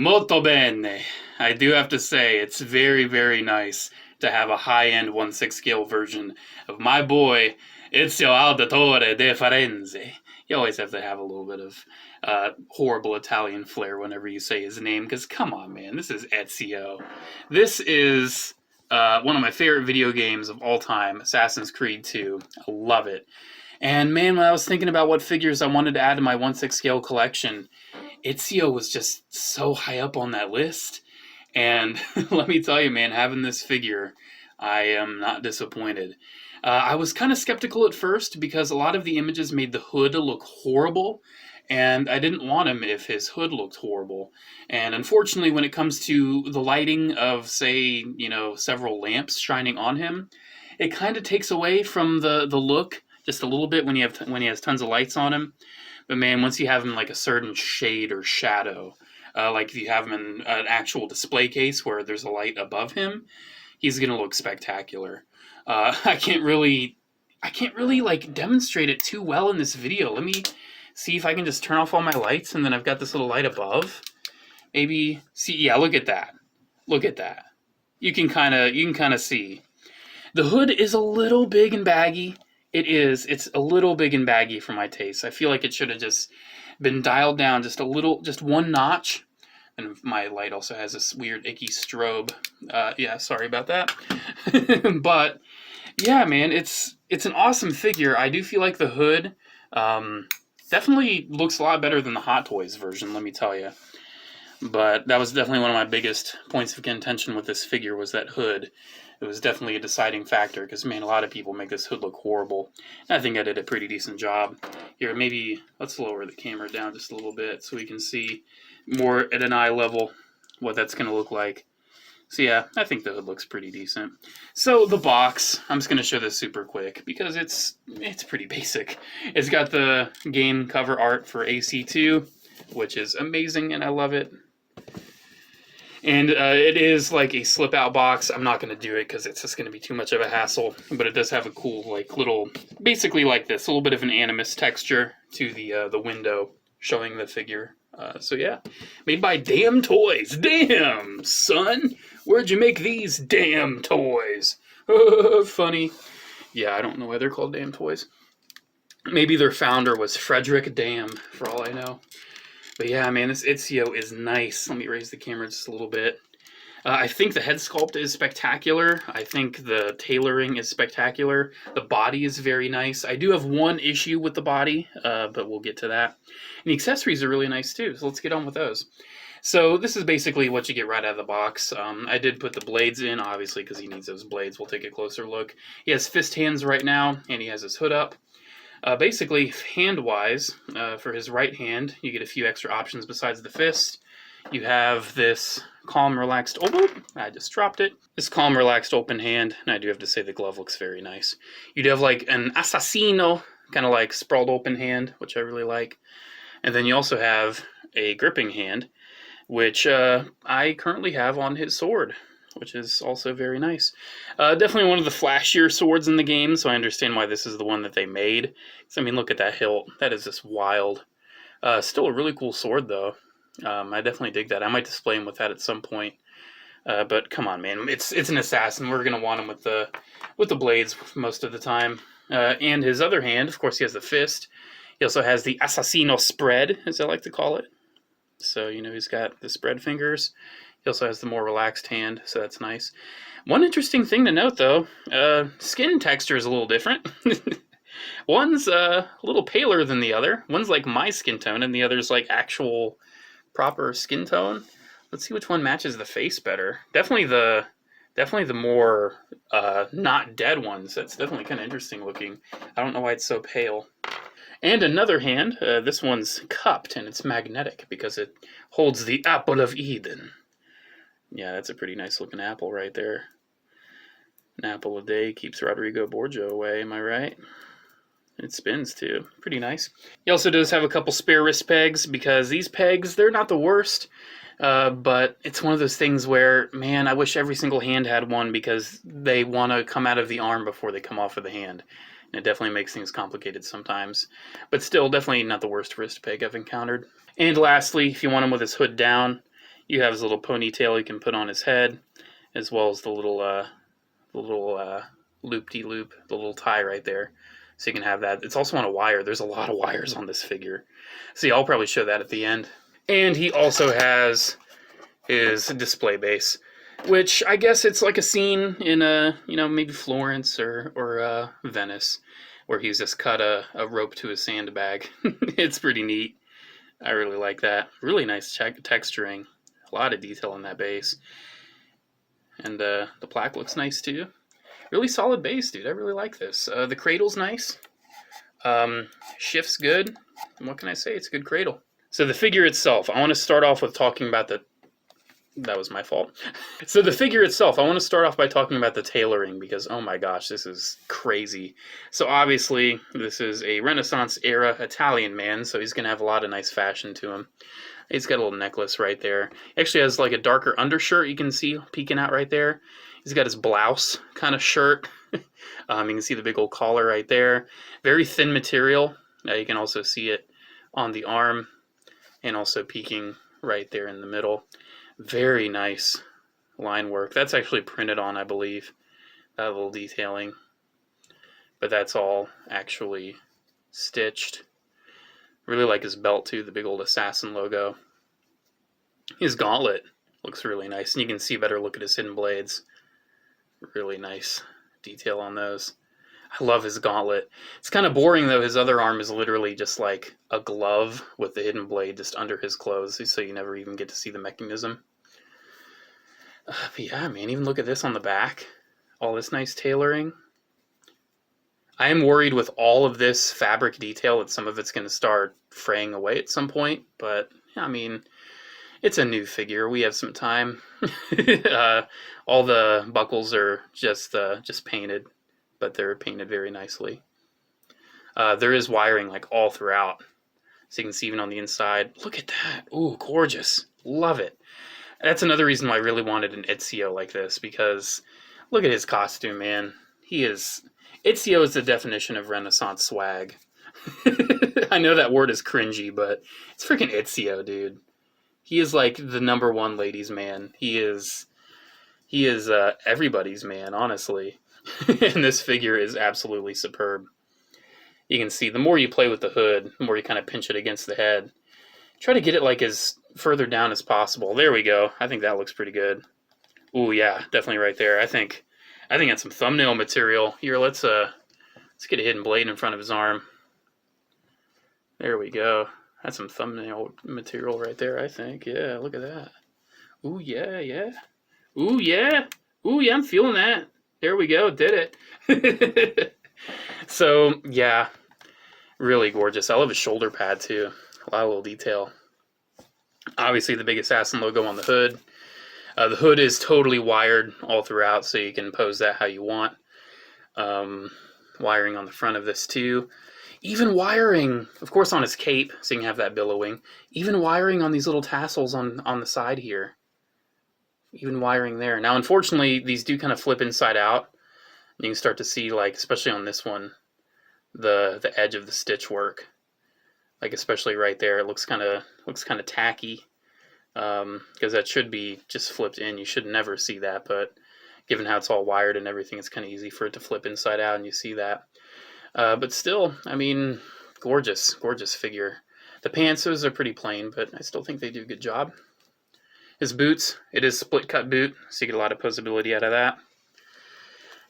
Molto bene. I do have to say, it's very, very nice to have a high-end 1/6 scale version of my boy, Ezio Auditore de Firenze. You always have to have a little bit of horrible Italian flair whenever you say his name, because come on, man, this is Ezio. This is one of my favorite video games of all time, Assassin's Creed 2. I love it. And man, when I was thinking about what figures I wanted to add to my 1/6 scale collection, Ezio was just so high up on that list. And let me tell you, man, having this figure, I am not disappointed. I was kind of skeptical at first because a lot of the images made the hood look horrible, and I didn't want him if his hood looked horrible. And unfortunately, when it comes to the lighting of, say, several lamps shining on him, it kind of takes away from the look just a little bit when he has tons of lights on him. But man, once you have him like a certain shade or shadow, like if you have him in an actual display case where there's a light above him, he's gonna look spectacular. I can't really like demonstrate it too well in this video. Let me see if I can just turn off all my lights, and then I've got this little light above. Maybe see, yeah, look at that. Look at that. You can kind of see. The hood is a little big and baggy. It is. It's a little big and baggy for my taste. I feel like it should have just been dialed down just a little, just one notch. And my light also has this weird icky strobe. Yeah, sorry about that. But yeah, man, it's an awesome figure. I do feel like the hood definitely looks a lot better than the Hot Toys version, let me tell you. But that was definitely one of my biggest points of contention with this figure, was that hood. It was definitely a deciding factor, because, man, a lot of people make this hood look horrible. And I think I did a pretty decent job. Here, maybe let's lower the camera down just a little bit so we can see more at an eye level what that's going to look like. So yeah, I think the hood looks pretty decent. So the box, I'm just going to show this super quick, because it's pretty basic. It's got the game cover art for AC2, which is amazing, and I love it. And it is like a slip-out box. I'm not going to do it because it's just going to be too much of a hassle. But it does have a cool, like, little, basically like this, a little bit of an animus texture to the window showing the figure. So yeah, made by Damtoys. Damn, son, where'd you make these damn toys? Funny. Yeah, I don't know why they're called Damtoys. Maybe their founder was Frederick Dam, for all I know. But yeah, man, this Ezio is nice. Let me raise the camera just a little bit. I think the head sculpt is spectacular. I think the tailoring is spectacular. The body is very nice. I do have one issue with the body, but we'll get to that. And the accessories are really nice too, so let's get on with those. So this is basically what you get right out of the box. I did put the blades in, obviously, because he needs those blades. We'll take a closer look. He has fist hands right now, and he has his hood up. Basically, hand-wise, for his right hand, you get a few extra options besides the fist. You have this calm, relaxed, oh, I just dropped it. This calm, relaxed, open hand, and I do have to say the glove looks very nice. You do have like an assassino, kind of like sprawled open hand, which I really like. And then you also have a gripping hand, which I currently have on his sword, which is also very nice. Definitely one of the flashier swords in the game, so I understand why this is the one that they made. I mean, look at that hilt. That is just wild. Still a really cool sword, though. I definitely dig that. I might display him with that at some point. But come on, man. It's an assassin. We're going to want him with the blades most of the time. And his other hand, of course, he has the fist. He also has the assassino spread, as I like to call it. So, he's got the spread fingers. He also has the more relaxed hand, so that's nice. One interesting thing to note, though, skin texture is a little different. One's a little paler than the other. One's like my skin tone, and the other's like actual proper skin tone. Let's see which one matches the face better. Definitely the more not dead ones. That's definitely kind of interesting looking. I don't know why it's so pale. And another hand, this one's cupped, and it's magnetic because it holds the apple of Eden. Yeah, that's a pretty nice looking apple right there. An apple a day keeps Rodrigo Borgia away, am I right? It spins too. Pretty nice. He also does have a couple spare wrist pegs, because these pegs, they're not the worst, but it's one of those things where, man, I wish every single hand had one, because they want to come out of the arm before they come off of the hand. And it definitely makes things complicated sometimes. But still, definitely not the worst wrist peg I've encountered. And lastly, if you want him with his hood down, You have his little ponytail he can put on his head, as well as the little loop-de-loop, the little tie right there. So you can have that. It's also on a wire. There's a lot of wires on this figure. See, I'll probably show that at the end. And he also has his display base, which I guess it's like a scene in maybe Florence or Venice, where he's just cut a rope to his sandbag. It's pretty neat. I really like that. Really nice texturing. A lot of detail in that base. And the plaque looks nice too. Really solid base, dude. I really like this. The cradle's nice. Shift's good. And what can I say? It's a good cradle. So the figure itself, I want to start off with talking about that was my fault. So the figure itself, I want to start off by talking about the tailoring, because oh my gosh, this is crazy. So obviously, this is a Renaissance era Italian man, so he's going to have a lot of nice fashion to him. He's got a little necklace right there. He actually has like a darker undershirt you can see peeking out right there. He's got his blouse kind of shirt. You can see the big old collar right there. Very thin material. You can also see it on the arm and also peeking right there in the middle. Very nice line work. That's actually printed on, I believe. That little detailing. But that's all actually stitched. Really like his belt too, the big old assassin logo. His gauntlet looks really nice, and you can see better look at his hidden blades. Really nice detail on those. I love his gauntlet. It's kind of boring though. His other arm is literally just like a glove with the hidden blade just under his clothes, so you never even get to see the mechanism. But yeah, man, even look at this on the back. All this nice tailoring. I am worried with all of this fabric detail that some of it's going to start fraying away at some point, but I mean, it's a new figure. We have some time. All the buckles are just painted, but they're painted very nicely. There is wiring like all throughout, so you can see even on the inside. Look at that! Ooh, gorgeous! Love it. That's another reason why I really wanted an Ezio like this, because look at his costume, man. Ezio is the definition of Renaissance swag. I know that word is cringy, but it's freaking Ezio, dude. He is like the #1 ladies' man. He is everybody's man, honestly. And this figure is absolutely superb. You can see the more you play with the hood, the more you kind of pinch it against the head. Try to get it like as further down as possible. There we go. I think that looks pretty good. Ooh, yeah, definitely right there. I think that's some thumbnail material. Here, let's get a hidden blade in front of his arm. There we go. That's some thumbnail material right there, I think. Yeah, look at that. Ooh, yeah, yeah. Ooh, yeah. Ooh, yeah, I'm feeling that. There we go. Did it. So, yeah. Really gorgeous. I love his shoulder pad, too. A lot of little detail. Obviously, the big assassin logo on the hood. The hood is totally wired all throughout, so you can pose that how you want. Wiring on the front of this, too. Even wiring, of course, on his cape, so you can have that billowing. Even wiring on these little tassels on the side here. Even wiring there. Now, unfortunately, these do kind of flip inside out. You can start to see, like, especially on this one, the edge of the stitch work. Like, especially right there, it looks kind of tacky. Because that should be just flipped in. You should never see that, but given how it's all wired and everything, it's kind of easy for it to flip inside out, and you see that. But still, I mean, gorgeous, gorgeous figure. The pantsos are pretty plain, but I still think they do a good job. His boots, it is split cut boot, so you get a lot of posability out of that.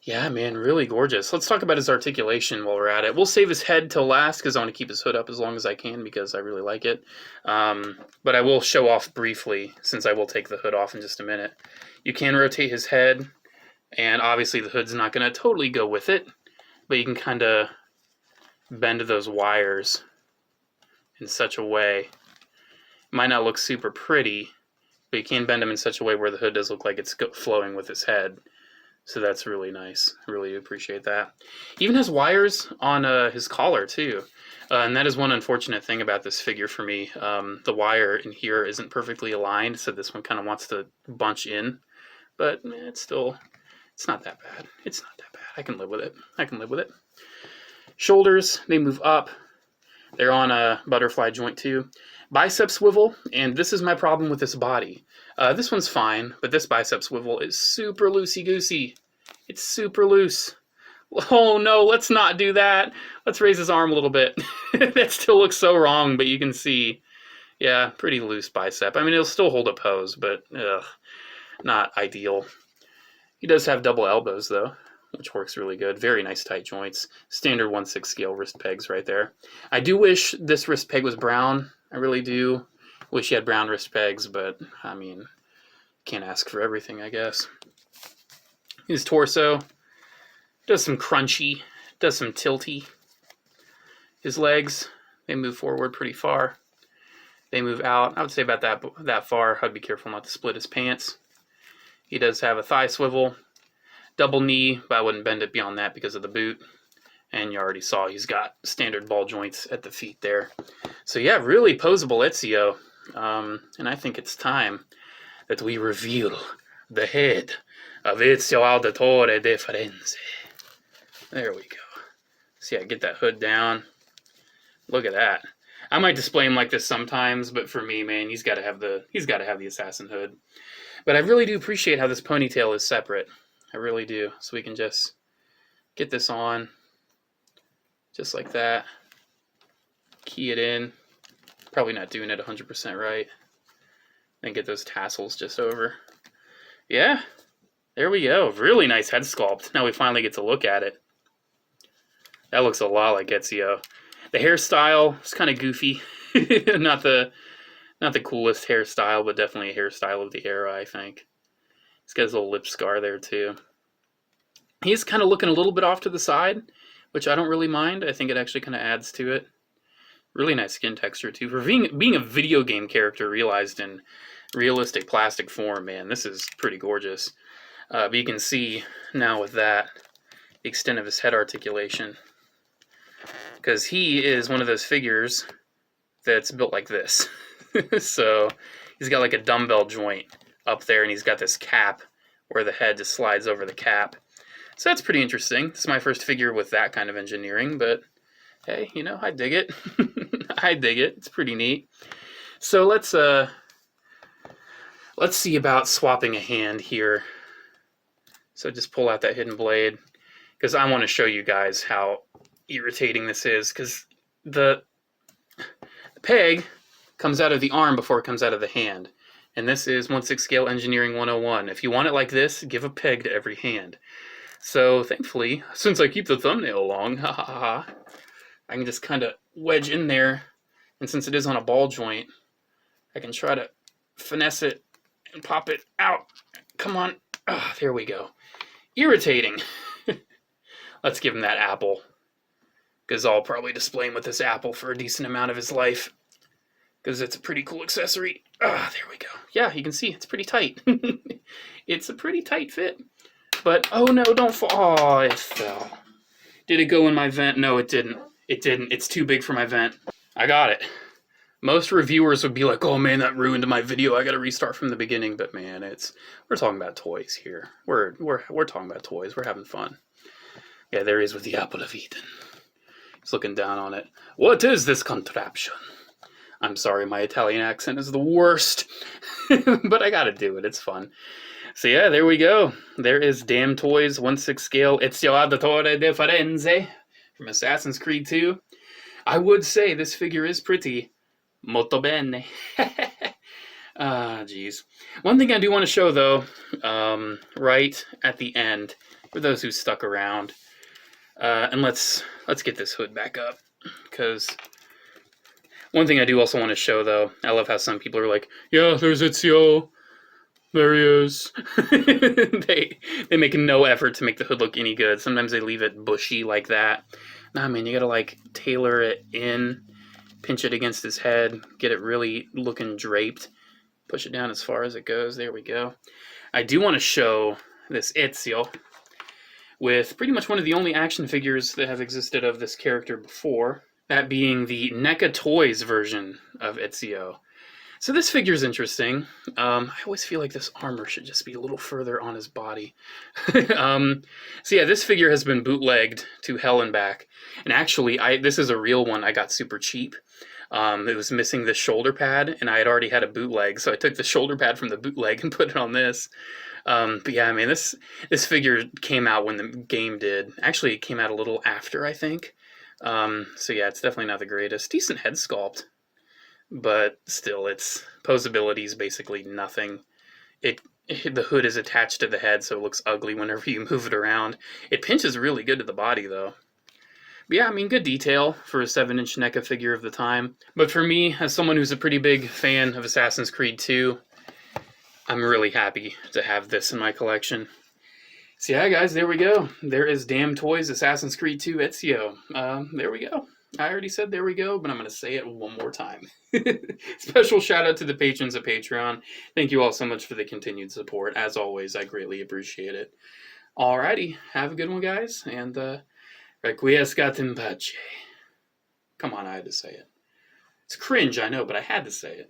Yeah, man, really gorgeous. Let's talk about his articulation while we're at it. We'll save his head till last because I want to keep his hood up as long as I can because I really like it. But I will show off briefly since I will take the hood off in just a minute. You can rotate his head, and obviously the hood's not going to totally go with it, but you can kind of bend those wires in such a way. It might not look super pretty, but you can bend them in such a way where the hood does look like it's flowing with his head. So that's really nice. I really appreciate that. He even has wires on his collar too. And that is one unfortunate thing about this figure for me. The wire in here isn't perfectly aligned, so this one kind of wants to bunch in. But it's not that bad. It's not that bad. I can live with it. I can live with it. Shoulders, they move up. They're on a butterfly joint too. Bicep swivel, and this is my problem with this body. This one's fine, but this bicep swivel is super loosey-goosey. It's super loose. Oh no, let's not do that. Let's raise his arm a little bit. That still looks so wrong, but you can see, yeah, pretty loose bicep. I mean, it'll still hold a pose, but not ideal. He does have double elbows though, which works really good. Very nice tight joints. Standard 1/6 scale wrist pegs right there. I do wish this wrist peg was brown. I really do. Wish he had brown wrist pegs, but I mean, can't ask for everything, I guess. His torso does some crunchy, does some tilty. His legs, they move forward pretty far. They move out, I would say about that far. I'd be careful not to split his pants. He does have a thigh swivel, double knee, but I wouldn't bend it beyond that because of the boot. And you already saw he's got standard ball joints at the feet there. So yeah, really posable Ezio. And I think it's time that we reveal the head of Ezio Auditore de Firenze. There we go. See, I get that hood down. Look at that. I might display him like this sometimes, but for me, man, he's got to have the assassin hood. But I really do appreciate how this ponytail is separate. I really do. So we can just get this on, just like that. Key it in. Probably not doing it 100% right. Then get those tassels just over. Yeah, there we go. Really nice head sculpt. Now we finally get to look at it. That looks a lot like Ezio. The hairstyle is kind of goofy. not the coolest hairstyle, but definitely a hairstyle of the era, I think. He's got his little lip scar there too. He's kind of looking a little bit off to the side, which I don't really mind. I think it actually kind of adds to it. Really nice skin texture too. For being a video game character realized in realistic plastic form, man, this is pretty gorgeous. But you can see now with that, the extent of his head articulation. Because he is one of those figures that's built like this. So he's got like a dumbbell joint up there, and he's got this cap where the head just slides over the cap. So that's pretty interesting. This is my first figure with that kind of engineering, but hey, you know, I dig it. I dig it. It's pretty neat. So let's see about swapping a hand here. So just pull out that hidden blade, because I want to show you guys how irritating this is, because the peg comes out of the arm before it comes out of the hand. And this is 1/6 scale engineering 101. If you want it like this, give a peg to every hand. So thankfully, since I keep the thumbnail long, I can just kind of wedge in there. And since it is on a ball joint, I can try to finesse it and pop it out. Come on. Oh, there we go. Irritating. Let's give him that apple, because I'll probably display him with this apple for a decent amount of his life, because it's a pretty cool accessory. Ah, there we go. Yeah, you can see it's pretty tight. It's a pretty tight fit. But, oh no, don't fall. Oh, it fell. Did it go in my vent? No, it didn't. It didn't. It's too big for my vent. I got it. Most reviewers would be like, oh man, that ruined my video. I got to restart from the beginning. But man, we're talking about toys here. We're talking about toys. We're having fun. Yeah, there he is with the apple of Eden. He's looking down on it. What is this contraption? I'm sorry, my Italian accent is the worst. But I gotta do it. It's fun. So yeah, there we go. There is Damtoys 1/6 scale Ezio Auditore de Firenze from Assassin's Creed 2. I would say this figure is pretty. Molto bene. Ah, geez. One thing I do want to show, though, right at the end, for those who stuck around, and let's get this hood back up, because one thing I do also want to show, though, I love how some people are like, yeah, there's Ezio. There he is. They make no effort to make the hood look any good. Sometimes they leave it bushy like that. Nah, man, you gotta like tailor it in, pinch it against his head, get it really looking draped, push it down as far as it goes. There we go. I do want to show this Ezio with pretty much one of the only action figures that have existed of this character before, that being the NECA Toys version of Ezio. So this figure's interesting. I always feel like this armor should just be a little further on his body. So yeah, this figure has been bootlegged to hell and back. And actually, this is a real one I got super cheap. It was missing the shoulder pad, and I had already had a bootleg, so I took the shoulder pad from the bootleg and put it on this. But yeah, I mean, this figure came out when the game did. Actually, it came out a little after, I think. So yeah, it's definitely not the greatest. Decent head sculpt, but still, its posability is basically nothing. The hood is attached to the head, so it looks ugly whenever you move it around. It pinches really good to the body, though. But yeah, I mean, good detail for a 7-inch NECA figure of the time. But for me, as someone who's a pretty big fan of Assassin's Creed 2, I'm really happy to have this in my collection. So yeah, guys, there we go. There is Damtoys Assassin's Creed 2 Ezio. There we go. I already said there we go, but I'm going to say it one more time. Special shout out to the patrons of Patreon. Thank you all so much for the continued support. As always, I greatly appreciate it. Alrighty, have a good one, guys, and requiescat in pace. Come on, I had to say it. It's cringe, I know, but I had to say it.